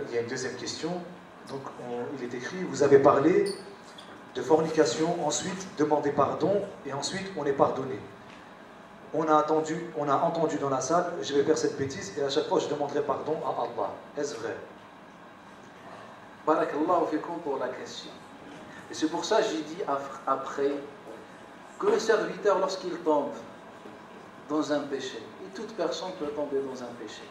il y a une deuxième question. Donc, il est écrit, vous avez parlé de fornication, ensuite demandez pardon, et ensuite on est pardonné. On a entendu dans la salle, je vais faire cette bêtise, et à chaque fois je demanderai pardon à Allah. Est-ce vrai? Barakallahu fikum pour la question. Et c'est pour ça que j'ai dit après que le serviteur, lorsqu'il tombe dans un péché, et toute personne peut tomber dans un péché,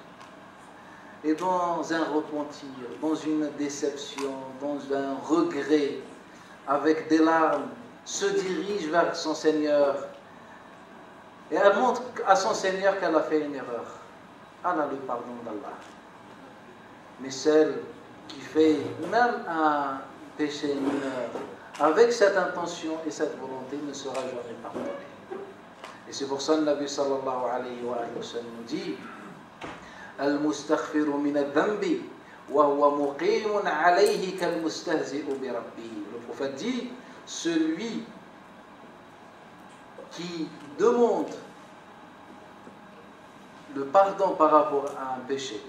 et dans un repentir, dans une déception, dans un regret, avec des larmes, se dirige vers son Seigneur, et elle montre à son Seigneur qu'elle a fait une erreur. Elle a le pardon d'Allah. Mais celle qui fait même un péché mineur, avec cette intention et cette volonté, ne sera jamais pardonnée. Et c'est pour ça que le Nabi sallallahu alayhi wa sallam dit Al-mustaghfiru min al-dhanbi wa huwa muqimun alayhi kal-mustahzi'u bi rabbih. Le prophète dit, celui qui demande le pardon par rapport à un péché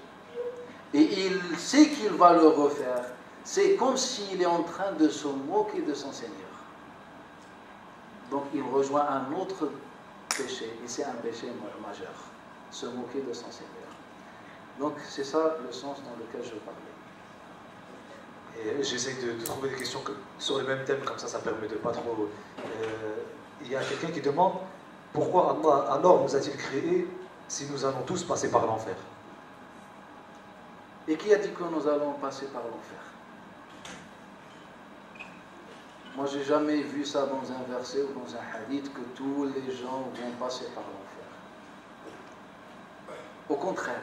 et il sait qu'il va le refaire, c'est comme s'il est en train de se moquer de son Seigneur. Donc il rejoint un autre péché, et c'est un péché majeur, se moquer de son Seigneur. Donc c'est ça le sens dans lequel je parlais. Et j'essaie de trouver des questions sur le même thème, comme ça permet de pas trop... il y a quelqu'un qui demande pourquoi Allah alors nous a-t-il créés si nous allons tous passer par l'enfer? Et qui a dit que nous allons passer par l'enfer? Moi, j'ai jamais vu ça dans un verset ou dans un hadith que tous les gens vont passer par l'enfer. Au contraire,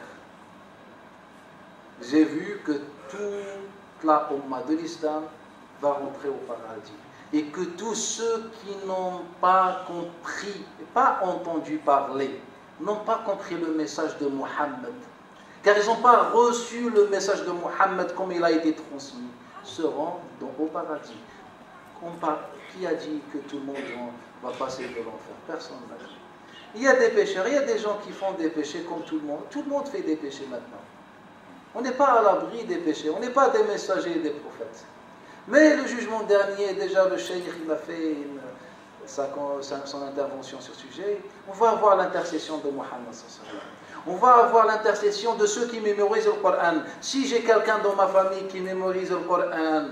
j'ai vu que toute la Ummah de l'Islam va rentrer au paradis. Et que tous ceux qui n'ont pas compris, pas entendu parler, n'ont pas compris le message de Muhammad, car ils n'ont pas reçu le message de Muhammad comme il a été transmis, seront au paradis. Qui a dit que tout le monde va passer de l'enfer? Personne n'a dit. Il y a des pécheurs, il y a des gens qui font des péchés comme tout le monde. Tout le monde fait des péchés maintenant. On n'est pas à l'abri des péchés, on n'est pas des messagers et des prophètes. Mais le jugement dernier, déjà le cheikh il a fait son intervention sur ce sujet. On va avoir l'intercession de Muhammad. On va avoir l'intercession de ceux qui mémorisent le Coran. Si j'ai quelqu'un dans ma famille qui mémorise le Coran,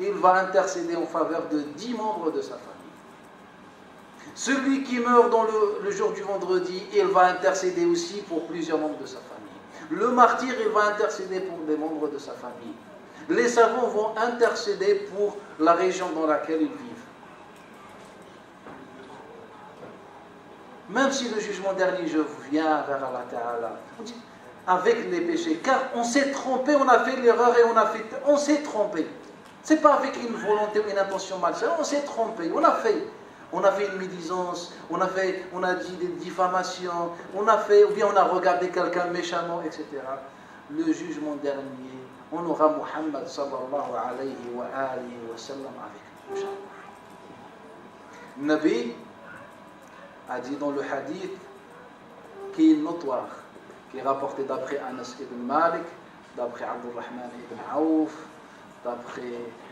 il va intercéder en faveur de 10 membres de sa famille. Celui qui meurt dans le jour du vendredi, il va intercéder aussi pour plusieurs membres de sa famille. Le martyr, il va intercéder pour des membres de sa famille. Les savants vont intercéder pour la région dans laquelle ils vivent. Même si le jugement dernier, je viens vers Allah Ta'ala, avec les péchés, car on s'est trompé, on a fait l'erreur et on s'est trompé. C'est pas avec une volonté ou une intention malsaine, on s'est trompé, on a fait une médisance, on a dit des diffamations, ou bien on a regardé quelqu'un méchamment, etc. Le jugement dernier, on aura Muhammad sallallahu alayhi wa sallam avec nous. Nabi a dit dans le hadith qui est notoire, qui est rapporté d'après Anas ibn Malik, d'après Abdurrahman ibn Auf, d'après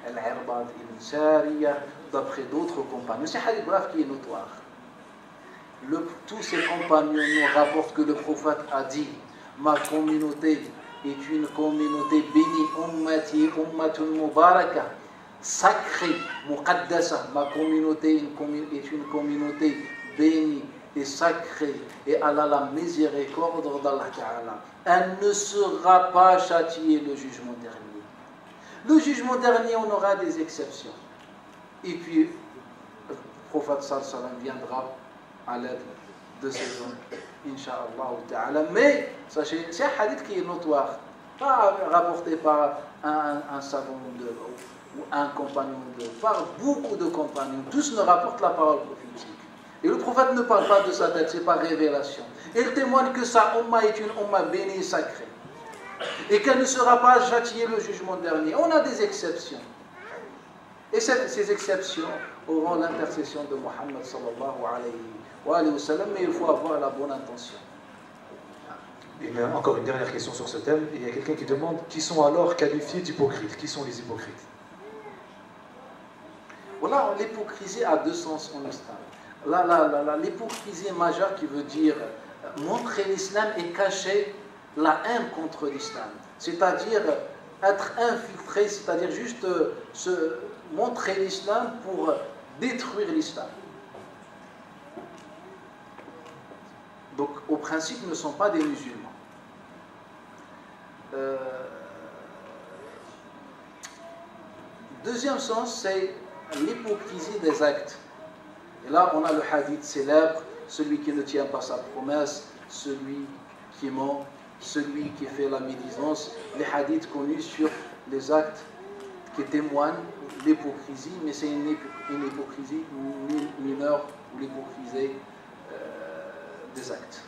Al-Irbad ibn Sariya, d'après d'autres compagnons. C'est un hadith bref qui est notoire. Tous ces compagnons nous rapportent que le prophète a dit: ma communauté est une communauté bénie, ummati ummatun mubaraka, sacrée, muqaddasa. Ma communauté est une communauté bénie et sacrée, et elle a la miséricorde d'Allah Ta'ala. Elle ne sera pas châtiée le jugement dernier. Le jugement dernier, on aura des exceptions. Et puis, le prophète sallallahu alayhi wa sallam viendra à l'aide de ces hommes, Inch'Allah Ta'ala. Mais, sachez, c'est un hadith qui est notoire, pas rapporté par un savant ou un compagnon par beaucoup de compagnons. Tous ne rapportent la parole prophétique. Et le prophète ne parle pas de sa tête, c'est par révélation. Il témoigne que sa umma est une umma bénie et sacrée, et qu'elle ne sera pas châtiée le jugement dernier. On a des exceptions. Et ces exceptions auront l'intercession de Muhammad sallallahu alayhi wa sallam, mais il faut avoir la bonne intention. Encore une dernière question sur ce thème. Il y a quelqu'un qui demande qui sont alors qualifiés d'hypocrites? Qui sont les hypocrites? Voilà, l'hypocrisie a deux sens en islam. L'hypocrisie majeure qui veut dire montrer l'islam et cacher la haine contre l'islam. C'est-à-dire être infiltré, c'est-à-dire juste se montrer l'islam pour détruire l'islam. Donc, au principe, ils ne sont pas des musulmans. Deuxième sens, c'est l'hypocrisie des actes. Et là, on a le hadith célèbre, celui qui ne tient pas sa promesse, celui qui ment, celui qui fait la médisance, les hadiths connus sur les actes qui témoignent l'hypocrisie, mais c'est une hypocrisie mineure ou l'hypocrisie des actes.